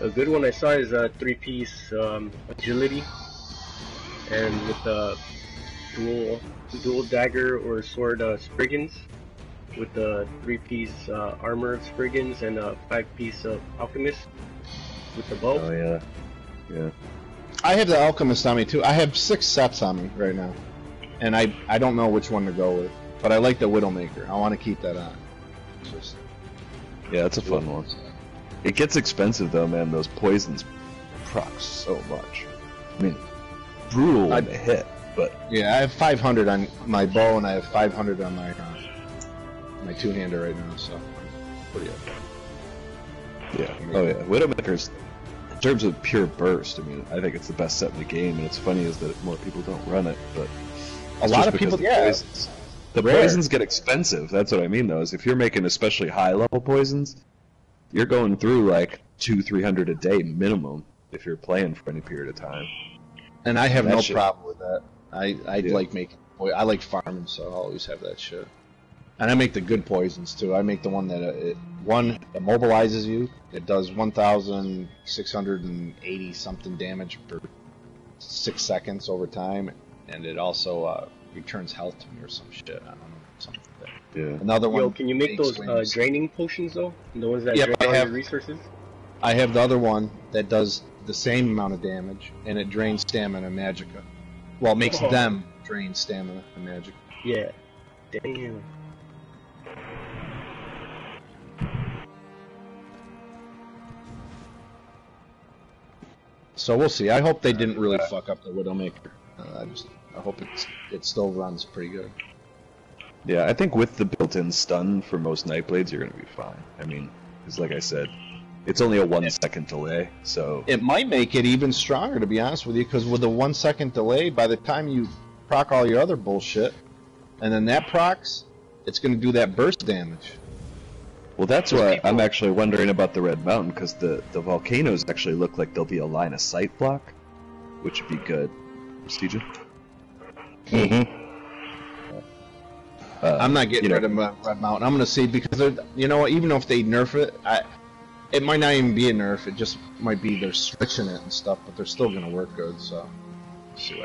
A good one I saw is a 3-piece agility, and with the dual dagger or sword Spriggans, with the 3-piece armor of Spriggans and a 5-piece of Alchemist with the bow. Oh yeah, yeah. I have the Alchemist on me too. I have 6 sets on me right now, and I don't know which one to go with, but I like the Widowmaker. I want to keep that on. Just... Yeah, it's a fun one. It gets expensive though, man. Those poisons proc so much. I mean, brutal when they hit, but yeah, I have 500 on my bow and I have 500 on my two-hander right now, so pretty up. Yeah. Oh yeah, Widowmaker's, in terms of pure burst, I mean, I think it's the best set in the game, and it's funny is that more people don't run it, but a lot of people, yeah. The poisons get expensive. That's what I mean, though. Is if you're making especially high-level poisons, you're going through like 200-300 a day minimum if you're playing for any period of time. And I have no problem with that. I like making. I like farming, so I'll always have that shit. And I make the good poisons too. I make the one that it immobilizes you. It does 1,680 something damage per 6 seconds over time, and it also returns health to me or some shit. I don't know, something like that. Yeah. Another one. Yo, can you make those draining potions though? The ones that drain all your resources? I have the other one that does the same amount of damage, and it drains stamina and magicka. Well, it makes them drain stamina and magicka. Yeah. Damn. So we'll see. I hope they didn't really fuck up the Widowmaker. I hope it still runs pretty good. Yeah, I think with the built-in stun for most Nightblades, you're gonna be fine. I mean, because like I said, it's only a 1 second delay, so it might make it even stronger, to be honest with you, because with the 1 second delay, by the time you proc all your other bullshit, and then that procs, it's gonna do that burst damage. Well, that's why I'm actually wondering about the Red Mountain, because the volcanoes actually look like there'll be a line of sight block, which would be good. Prestige? I'm not getting rid of Red Mountain. I'm gonna see, because you know what? Even if they nerf it, it might not even be a nerf. It just might be they're switching it and stuff, but they're still gonna work good. So.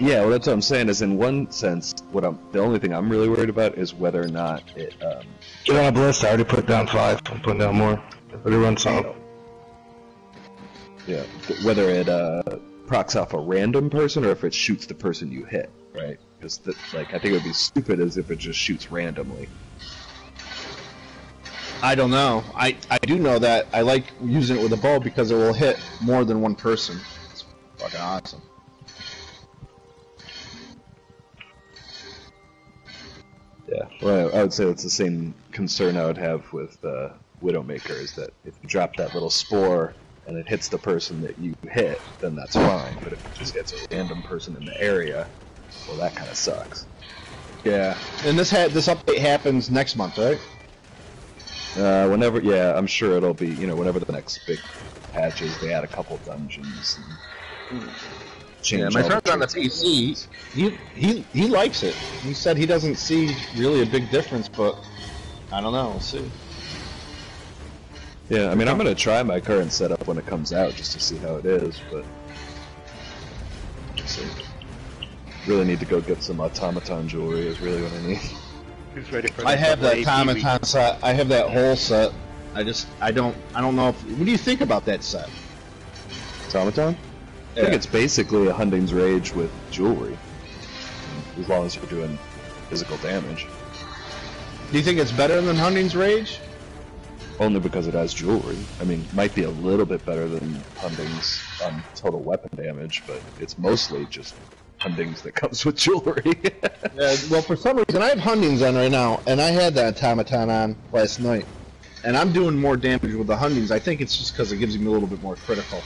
Yeah, well, that's what I'm saying. Is in one sense, the only thing I'm really worried about is whether or not it. Get on a list. I already put down 5. I'm putting down more. Already run some. Yeah, whether it procs off a random person or if it shoots the person you hit, right? Because I think it would be stupid as if it just shoots randomly. I don't know. I do know that I like using it with a bow because it will hit more than one person. It's fucking awesome. Yeah, well, I would say that's the same concern I would have with Widowmaker, is that if you drop that little spore and it hits the person that you hit, then that's fine. But if it just hits a random person in the area, well, that kind of sucks. Yeah, and this update happens next month, right? Whenever, yeah, I'm sure it'll be, whenever the next big patch is, they add a couple dungeons and change. Yeah, my friend on the PC, he likes it. He said he doesn't see really a big difference, but I don't know. We'll see. Yeah, I mean, I'm gonna try my current setup when it comes out just to see how it is, but we'll see. Really need to go get some automaton jewelry. Is really what I need. Who's ready for I have that automaton set. I have that whole set. I don't know if. What do you think about that set? Automaton? I think it's basically a Hunding's Rage with jewelry, as long as you're doing physical damage. Do you think it's better than Hunding's Rage? Only because it has jewelry. I mean, it might be a little bit better than Hunding's on total weapon damage, but it's mostly just Hunding's that comes with jewelry. Well, for some reason, I have Hunding's on right now, and I had that automaton on last night, and I'm doing more damage with the Hunding's. I think it's just because it gives me a little bit more critical.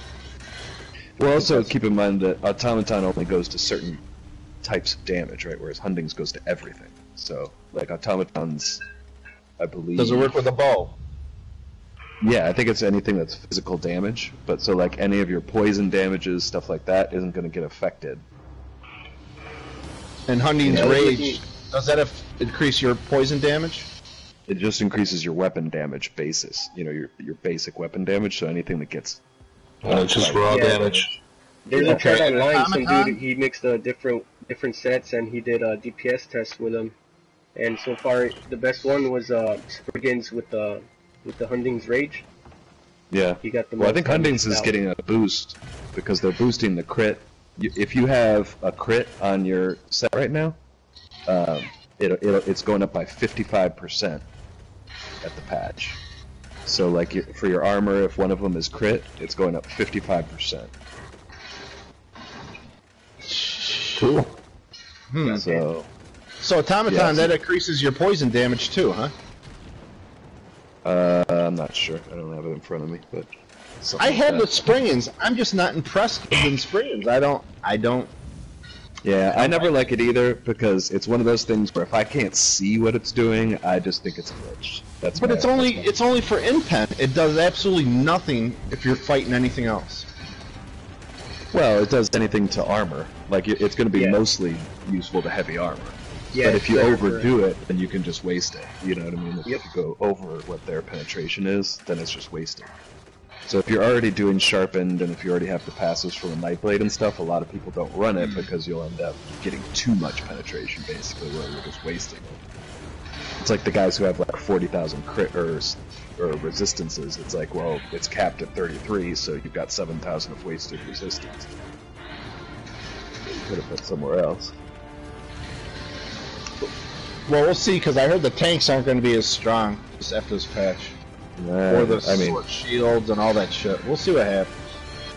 Well, also keep in mind that automaton only goes to certain types of damage, right? Whereas Hunding's goes to everything. So, like automatons, I believe. Does it work with a bow? Yeah, I think it's anything that's physical damage. But so, like any of your poison damages, stuff like that, isn't going to get affected. And Hunding's Rage, does that increase your poison damage? It just increases your weapon damage basis. Your basic weapon damage. So anything that gets It's just raw damage. There's a thread online. Some dude, he mixed different sets, and he did a DPS test with them. And so far, the best one was Spriggans with the Hunding's Rage. Yeah. He got the I think Hunding's is getting a boost because they're boosting the crit. If you have a crit on your set right now, it's going up by 55% at the patch. So like for your armor, if one of them is crit, it's going up 55%. Cool. So Automaton, that increases your poison damage too, huh? I'm not sure. I don't have it in front of me, but I had the Springans. I'm just not impressed with the Springans. I don't. Yeah, I never like it either because it's one of those things where if I can't see what it's doing, I just think it's glitched. But it's only for inpen. It does absolutely nothing if you're fighting anything else. Well, it does anything to armor. Like it's going to be mostly useful to heavy armor. Yeah, but if you overdo it, then you can just waste it. You know what I mean? If you go over what their penetration is, then it's just wasted. So if you're already doing sharpened, and if you already have the passives from the Nightblade and stuff, a lot of people don't run it because you'll end up getting too much penetration, basically, where you're just wasting it. It's like the guys who have like 40,000 crit or resistances. It's like, well, it's capped at 33, so you've got 7,000 of wasted resistance. You could have put somewhere else. Well, we'll see, because I heard the tanks aren't going to be as strong after this patch. Or the sword shields and all that shit. We'll see what happens.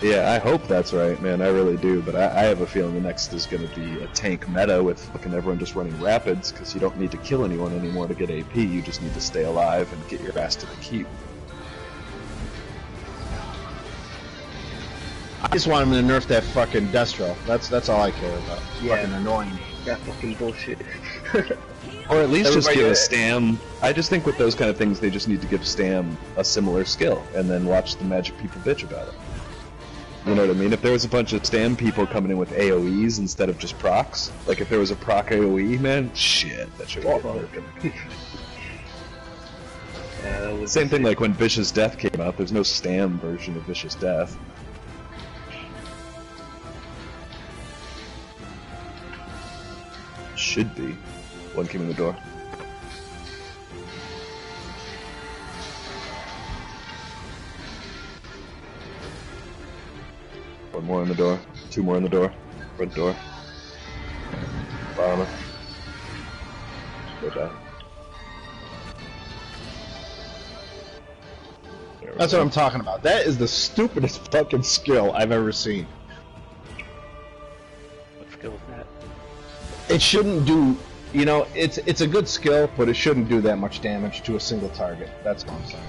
Yeah, I hope that's right, man. I really do. But I have a feeling the next is going to be a tank meta with fucking everyone just running rapids, because you don't need to kill anyone anymore to get AP. You just need to stay alive and get your ass to the keep. I just want him to nerf that fucking Destro. That's all I care about. Yeah. Fucking annoying. That fucking bullshit. Or at least just give a Stam. I just think with those kind of things, they just need to give Stam a similar skill, and then watch the magic people bitch about it. You know what I mean? If there was a bunch of Stam people coming in with AoEs instead of just procs, like if there was a proc AoE, man, shit, that should get nerfed. Same thing like when Vicious Death came out, there's no Stam version of Vicious Death. Should be. One came in the door. One more in the door. Two more in the door. Front door. Bottom. Go down. That's what I'm talking about. That is the stupidest fucking skill I've ever seen. What skill is that? It shouldn't do. You know, it's a good skill, but it shouldn't do that much damage to a single target. That's what I'm saying.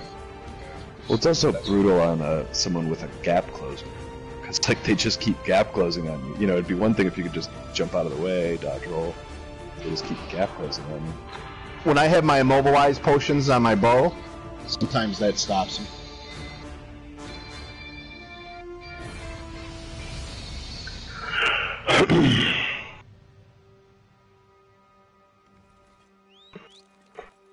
Well, it's also brutal on someone with a gap closer. Because, like, they just keep gap closing on you. You know, it'd be one thing if you could just jump out of the way, dodge roll. They just keep gap closing on you. When I have my immobilized potions on my bow, sometimes that stops them.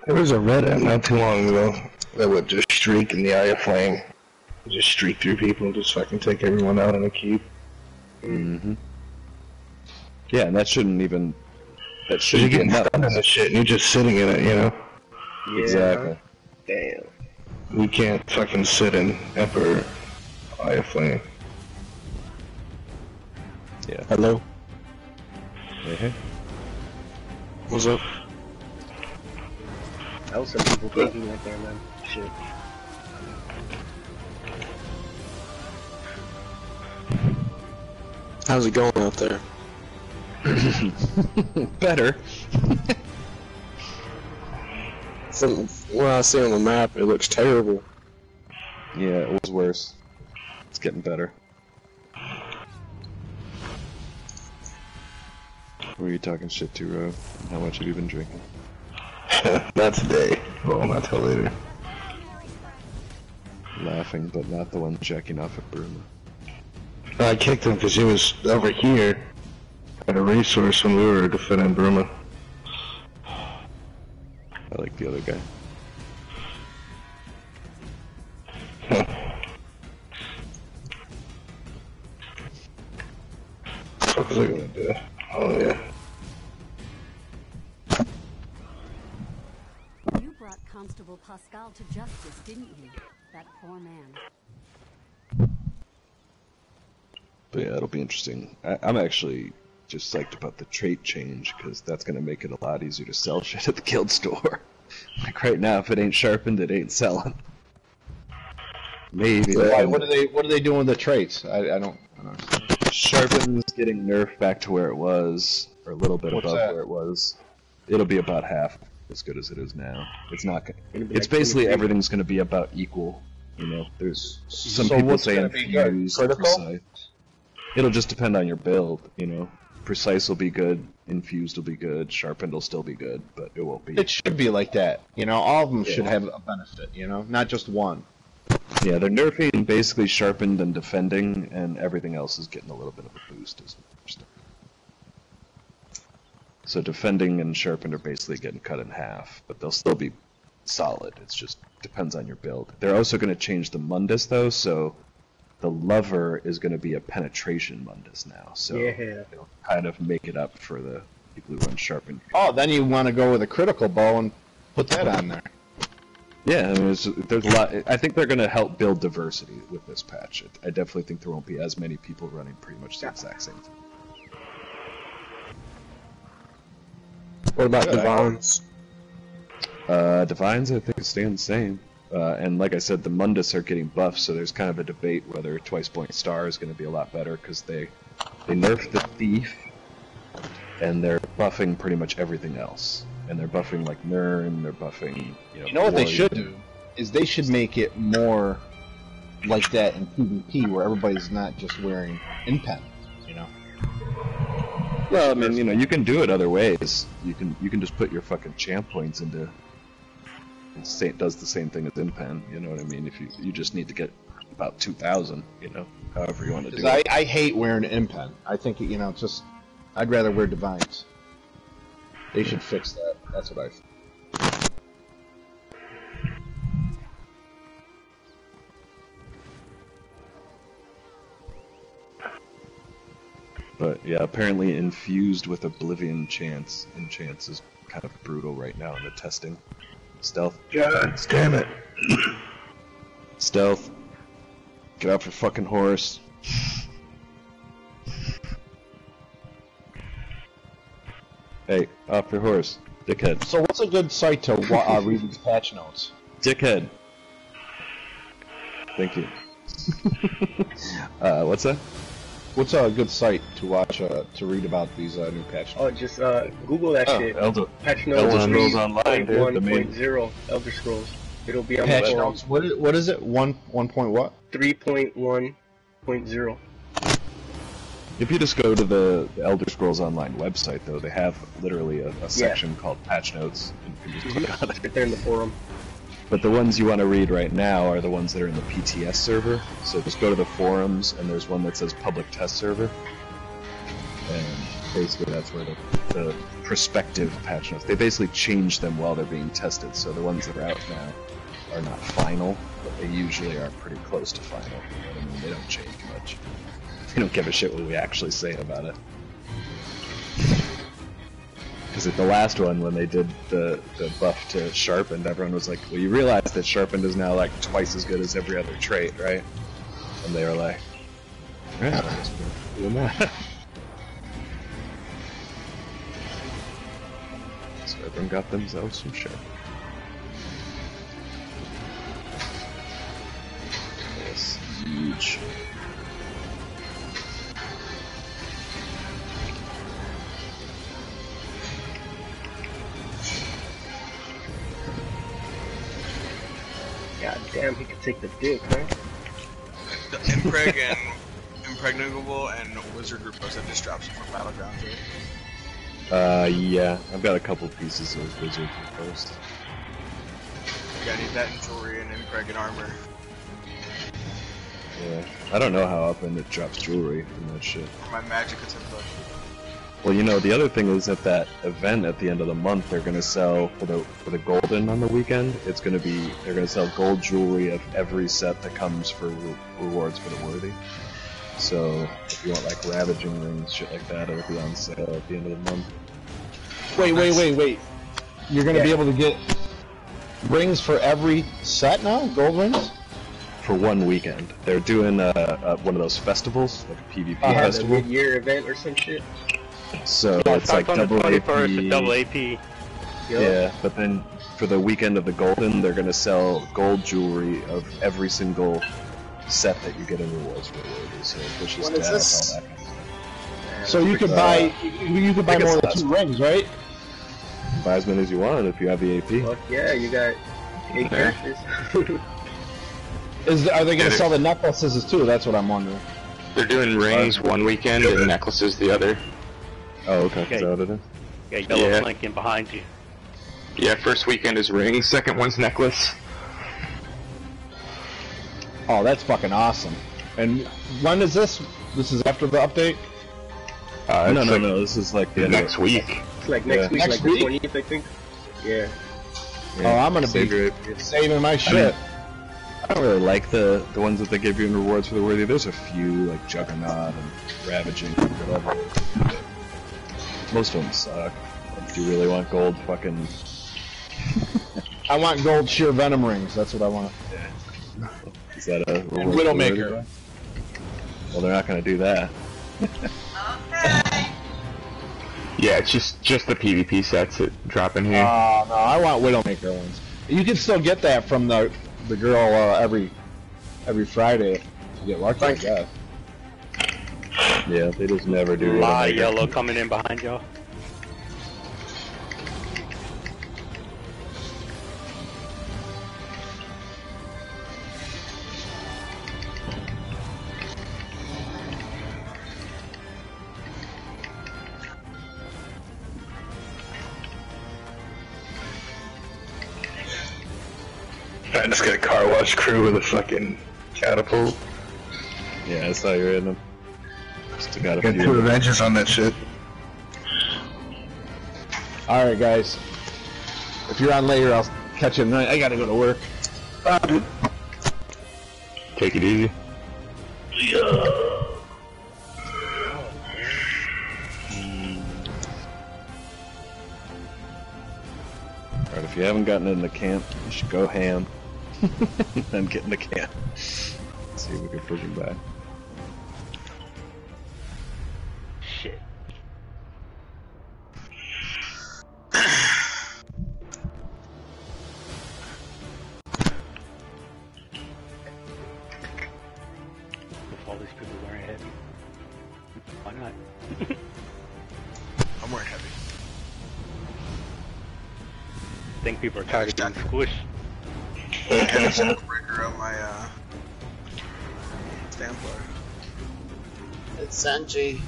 There was a Reddit not too long ago that would just streak in the Eye of Flame. Just streak through people and just fucking take everyone out in a keep. Mm-hmm. Yeah, and that shouldn't even... That shouldn't get stunned in the shit and you're just sitting in it, you know? Yeah. Exactly. Damn. We can't fucking sit in Emperor Eye of Flame. Yeah. Hello? Hey. What's up? That was some people thinking right there, man. Shit. How's it going out there? Better. From what I see on the map, it looks terrible. Yeah, it was worse. It's getting better. Who are you talking shit to, Ro? How much have you been drinking? Not today. Well, not till later. Laughing, but not the one jacking off at Burma. I kicked him because he was over here at a resource when we were defending Burma. I like the other guy. fuck was I gonna do? Oh yeah. You brought Constable Pascal to justice, didn't you? That poor man. But yeah, it'll be interesting. I'm actually just psyched about the trait change, because that's going to make it a lot easier to sell shit at the guild store. Like right now, if it ain't sharpened, it ain't selling. Maybe. Why, what are they doing with the traits? I don't know. Sharpen's getting nerfed back to where it was, or a little bit What's above that? where it was. It'll be about half as good as it is now. It's not. It's like basically 23. everything's going to be about equal. You know, there's some So people what's say gonna be good? infused, Critical? precise. It'll just depend on your build. You know, precise will be good, infused will be good, sharpened will still be good, but it won't be. It should be like that. You know, all of them should have a benefit. You know, not just one. Yeah, they're nerfing basically sharpened and defending, and everything else is getting a little bit of a boost. So defending and sharpened are basically getting cut in half, but they'll still be solid. It just depends on your build. They're also going to change the Mundus, though, so the Lover is going to be a penetration Mundus now. So it'll kind of make it up for the people who run sharpened. Oh, then you want to go with a critical bow and put that on there. Yeah, I mean, there's a lot. I think they're going to help build diversity with this patch. I definitely think there won't be as many people running pretty much the exact same thing. What about Divines? Divines, I think, is staying the same. And like I said, the Mundus are getting buffed, so there's kind of a debate whether Twice Point Star is going to be a lot better, because they nerfed the Thief, and they're buffing pretty much everything else. And they're buffing like Nirn, they're buffing, You know what they should do? Is they should make it more like that in PvP, where everybody's not just wearing in-pen, you know? Well, I mean, you know, you can do it other ways. You can just put your fucking champ points into... It does the same thing as in-pen, you know what I mean? If you just need to get about 2,000, you know, however you want to do it. I hate wearing in-pen. I think, you know, just... I'd rather wear Divines. They should fix that. That's what I think. But yeah, apparently infused with Oblivion enchants is kind of brutal right now in the testing. Stealth. God damn it. Stealth. Get off your fucking horse. Hey, off your horse. Dickhead. So what's a good site to read these patch notes? Dickhead. Thank you. What's that? What's a good site to watch, to read about these new patch notes? Oh, just Google that shit. Patch notes Elder Scrolls Online, dude. 1.0 Elder Scrolls. It'll be on Patch the notes. What is it? 1 point what? 3.1.0. If you just go to the Elder Scrolls Online website, though, they have literally a section called Patch Notes, and you can just click on it. Right there in the forum. But the ones you want to read right now are the ones that are in the PTS server. So just go to the forums, and there's one that says Public Test Server. And basically that's where the prospective patch notes, they basically change them while they're being tested. So the ones that are out now are not final, but they usually are pretty close to final. You know what I mean? They don't change much. They don't give a shit what we actually say about it. Because at the last one, when they did the buff to Sharpened, everyone was like, well, you realize that Sharpened is now like twice as good as every other trait, right? And they were like, yeah, I guess we're doing that. So everyone got themselves some Sharpened. Yes, huge. God damn, he could take the dick, right? The Impreg and Impregnable and Wizard Group posts have just dropped for Battlegrounds, right? Yeah, I've got a couple pieces of Wizard post. Yeah, I need that in jewelry and Impreg and armor. Yeah, I don't know how often it drops jewelry from that shit. For my magic, it's input. Well, you know, the other thing is at that event at the end of the month, they're gonna sell for the golden on the weekend. It's gonna be they're gonna sell gold jewelry of every set that comes for rewards for the worthy. So If you want like ravaging rings, shit like that, it'll be on sale at the end of the month. Wait. You're gonna be able to get rings for every set now? Gold rings? For 1 weekend. They're doing one of those festivals, like a PvP Yeah, the festival. mid-year event or some shit. So Yeah, it's like double AP. Double AP. Yeah, but then for the weekend of the golden, they're gonna sell gold jewelry of every single set that you get in rewards for the worthy. So it pushes What is death, this? all that kind of stuff. So you could buy more than 2 rings, right? Buy as many as you want if you have the AP. Fuck yeah, you got 8 characters. Are they going to sell the necklaces too? That's what I'm wondering. They're doing rings one weekend and necklaces the other. Oh, okay. Is that what it is? Yeah, yellow flanking behind you. Yeah, first weekend is rings, second one's necklace. Oh, that's fucking awesome. And when is this? This is after the update? No. This is like the Next week. It's like next week, Next like week? the 20th, I think. Yeah. Oh, I'm gonna Save be your- saving my shit. I don't really like the ones that they give you in rewards for the worthy. There's a few, like Juggernaut and Ravaging and whatever. Most of them suck. If you really want gold, fucking... I want gold sheer venom rings. That's what I want. Is that a And reward for the Widowmaker. worthy? Well, they're not gonna do that. Yeah, it's just the PvP sets that drop in here. No, I want Widowmaker ones. You can still get that from the girl every Friday if you get lucky, I guess. Yeah, they just never do Lot of Widowmaker. yellow coming in behind y'all. I just got a car wash crew with a fucking catapult. Yeah, I saw you in them. Still got a Got 2 few. Avengers on that shit. Alright, guys. If you're on later, I'll catch you tonight. I gotta go to work. Take it easy. Alright, if you haven't gotten in the camp, you should go ham. Then get in the camp. See if we can push him back. Shit. With all these people wearing heavy. Why not? I'm wearing heavy. I think people are tired of being squished. Heavy's a breaker of my standplayer. It's Sanji.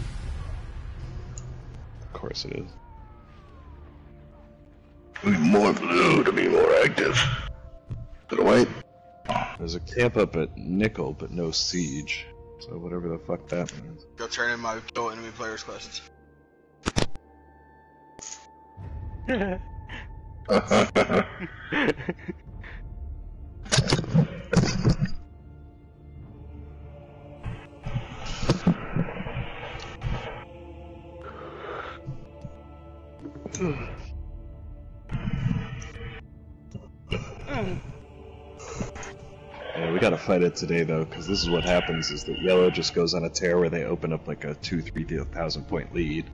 Of course it is. We need more blue to be more active. To the white. There's a camp up at Nickel, but no siege. So whatever the fuck that means. Go turn in my kill enemy players quests. Yeah, we gotta fight it today though, because this is what happens: is that yellow just goes on a tear where they open up like a 2,000-3,000 point lead.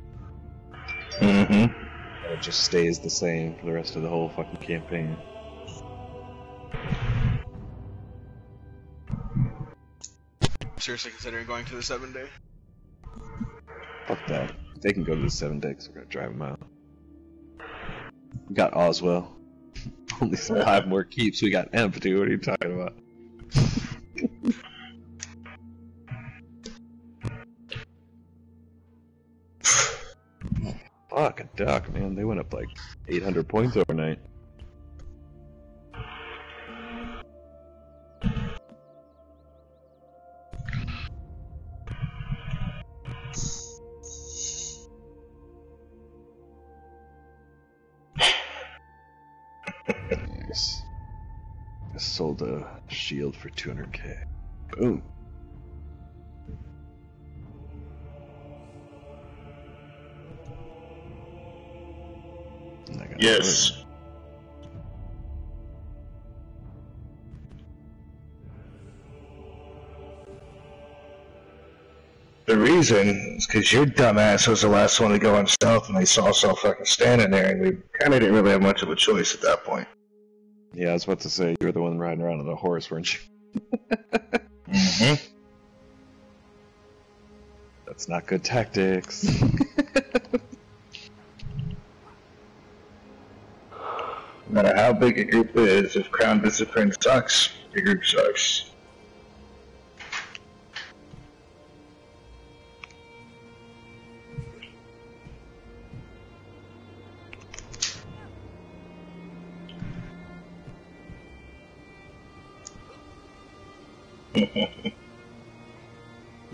Mm-hmm. And it just stays the same for the rest of the whole fucking campaign. Seriously considering going to the 7-day. Fuck that. They can go to the 7 days. We're gonna drive them out. We got Oswell. Only 5 more keeps. We got Empty. What are you talking about? Fuck a duck, man. They went up like 800 points overnight. Nice. I sold a shield for 200k. Boom. Yes. The reason is because your dumbass was the last one to go on stealth, and they saw us all fucking standing there, and we kind of didn't really have much of a choice at that point. Yeah, I was about to say, you were the one riding around on a horse, weren't you? Mm-hmm. That's not good tactics. No matter how big a group is, if Crown Discipline sucks, your group sucks.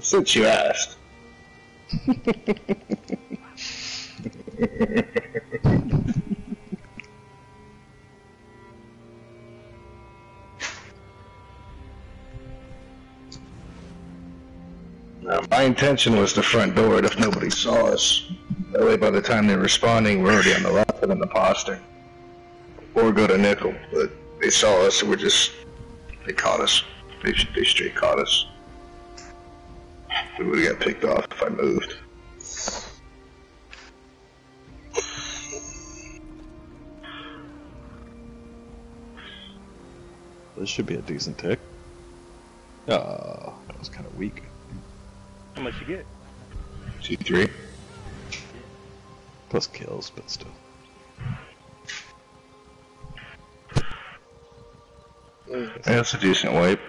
Since you asked. My intention was the front door if nobody saw us. That way by the time they're responding, we're already on the left of an imposter. Or go to nickel, but they saw us and they caught us. They straight caught us. We would've got picked off if I moved. This should be a decent tick. Oh, that was kind of weak. How much you get? 2-3. Plus kills, but still. That's a decent wipe.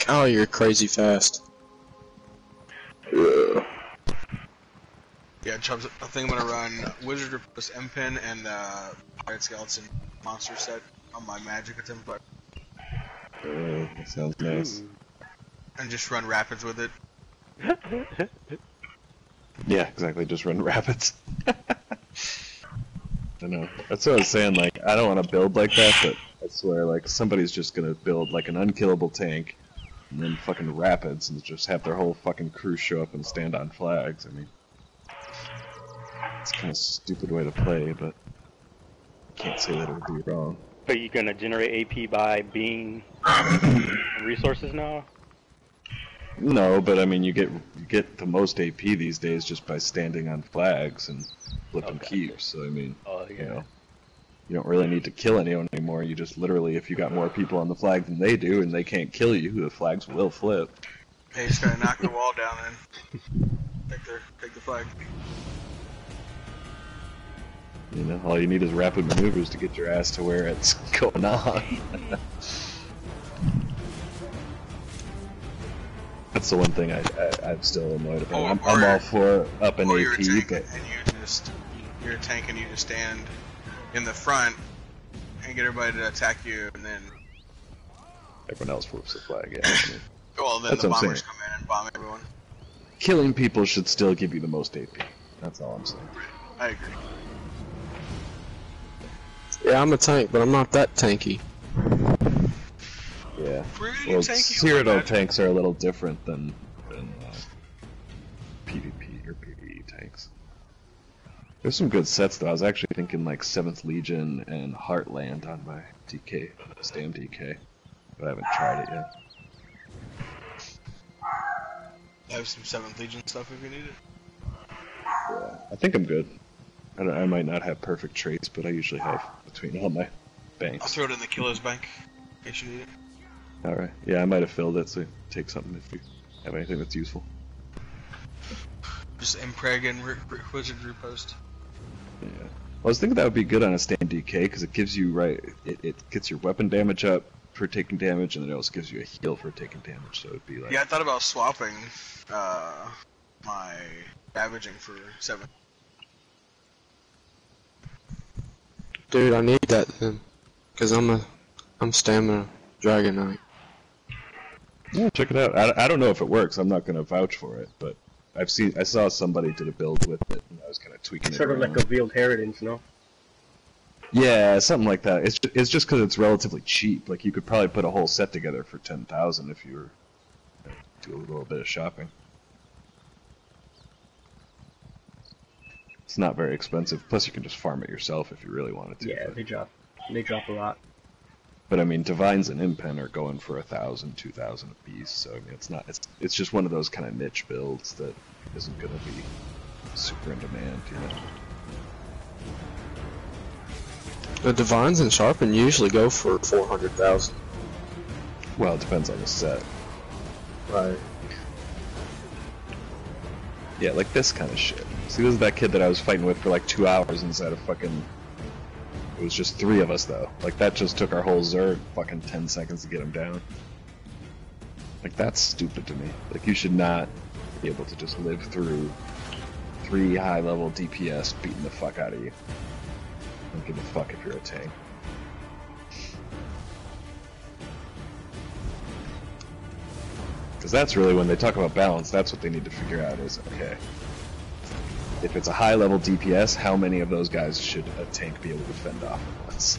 Oh, you're crazy fast. Yeah, Chubbs, I think I'm gonna run Wizard plus M-Pin and Pirate Skeleton monster set on my magic attempt, That sounds nice. and just run rapids with it. Yeah, exactly, just run rapids. I know. That's what I was saying, like, I don't want to build like that, but I swear, like, somebody's just gonna build, like, an unkillable tank, and then fucking rapids, and just have their whole fucking crew show up and stand on flags. I mean, it's kind of a stupid way to play, but can't say that it would be wrong. But you gonna generate AP by being resources now? No, but I mean, you get the most AP these days just by standing on flags and flipping keeps. So I mean, you know, you don't really need to kill anyone anymore. You just literally, if you got more people on the flag than they do, and they can't kill you, the flags will flip. Hey, just gotta knock the wall down and take the flag. You know, all you need is rapid maneuvers to get your ass to where it's going on. That's the one thing I'm still annoyed about. I'm all for up an AP, but you're a tank and you just stand in the front and get everybody to attack you, and then everyone else flips the flag. Yeah. I mean, well, then the bombers come in and bomb everyone. Killing people should still give you the most AP. That's all I'm saying. I agree. Yeah, I'm a tank, but I'm not that tanky. Yeah. Well, Cyrodiil tanks are a little different than PvP or PvE tanks. There's some good sets though. I was actually thinking like 7th Legion and Heartland on my DK, Stam DK, but I haven't tried it yet. I have some 7th Legion stuff if you need it. Yeah, I think I'm good. I might not have perfect traits, but I usually have between all my banks. I'll throw it in the killer's bank in case you need it. Alright, yeah, I might have filled it, so take something if you have anything that's useful. Just impreg and wizard repost. Yeah. Well, I was thinking that would be good on a stand DK, because it gives you, it gets your weapon damage up for taking damage, and then it also gives you a heal for taking damage, so it'd be like... Yeah, I thought about swapping my ravaging for 7. Dude, I need that then, because I'm stamina Dragon Knight. Yeah, check it out. I don't know if it works. I'm not going to vouch for it, but I saw somebody did a build with it, and I was kind of tweaking it. Sort of like a veiled inheritance, no? Yeah, something like that. It's just because it's relatively cheap. Like you could probably put a whole set together for 10,000 if you were do a little bit of shopping. It's not very expensive. Plus, you can just farm it yourself if you really wanted to. Yeah, but... they drop a lot. But I mean, Divines and Impen are going for 1,000, 2,000 a piece. So I mean, it's just one of those kind of niche builds that isn't gonna be super in demand, you know. The Divines and Sharpen usually go for 400,000. Well, it depends on the set. Right. Yeah, like this kind of shit. See, this is that kid that I was fighting with for like 2 hours inside of fucking... It was just 3 of us, though. Like, that just took our whole Zerg fucking 10 seconds to get him down. Like, that's stupid to me. Like, you should not be able to just live through 3 high-level DPS beating the fuck out of you. Don't give a fuck if you're a tank. Because that's really, when they talk about balance, that's what they need to figure out is, okay, if it's a high-level DPS, how many of those guys should a tank be able to fend off at once?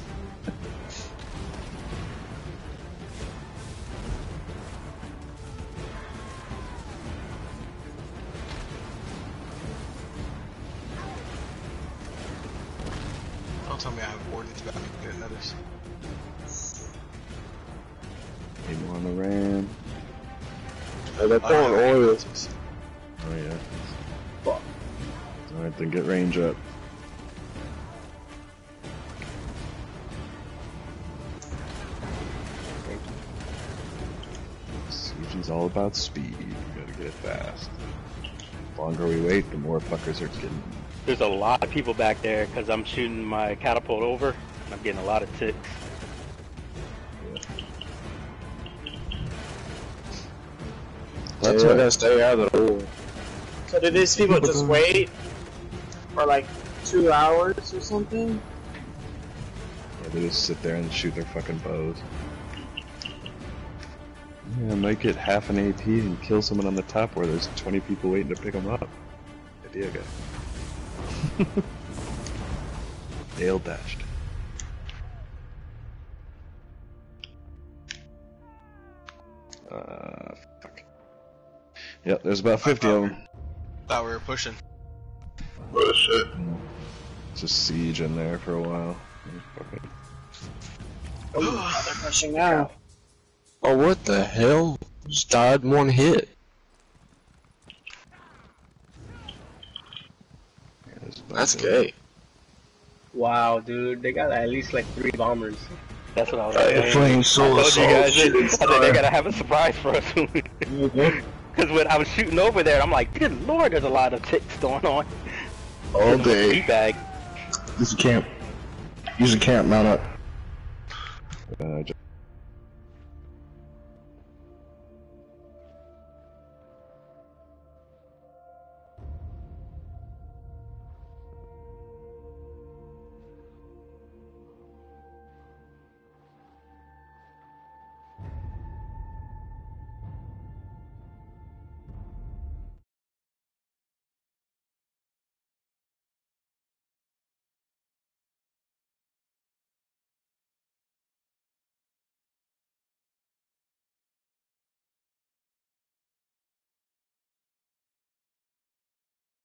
Don't tell me I have ordnance about me to get notice. Maybe on the ram. Oh, they're throwing oil. Oh yeah. Alright, then get range up. Siege is all about speed. You gotta get it fast. The longer we wait, the more fuckers are getting... There's a lot of people back there because I'm shooting my catapult over. And I'm getting a lot of ticks. That's why I gotta stay out of the hole. So do these people just wait for like 2 hours or something? Yeah, they just sit there and shoot their fucking bows. Yeah, might get half an AP and kill someone on the top where there's 20 people waiting to pick them up. Idea guy. Dale dashed. Fuck. Yep, there's about 50 of them. Thought we were pushing. Oh shit. Just siege in there for a while. Oh, they're pushing now. Oh, what the hell? Just died in one hit. That's gay. Wow, dude, they got at least like 3 bombers. That's what I was saying. Flame soul I told you guys, I assault. said they gotta have a surprise for us. Because when I was shooting over there, I'm like, good lord, there's a lot of ticks going on. All day. Bag. Use a camp. Use a camp, mount up.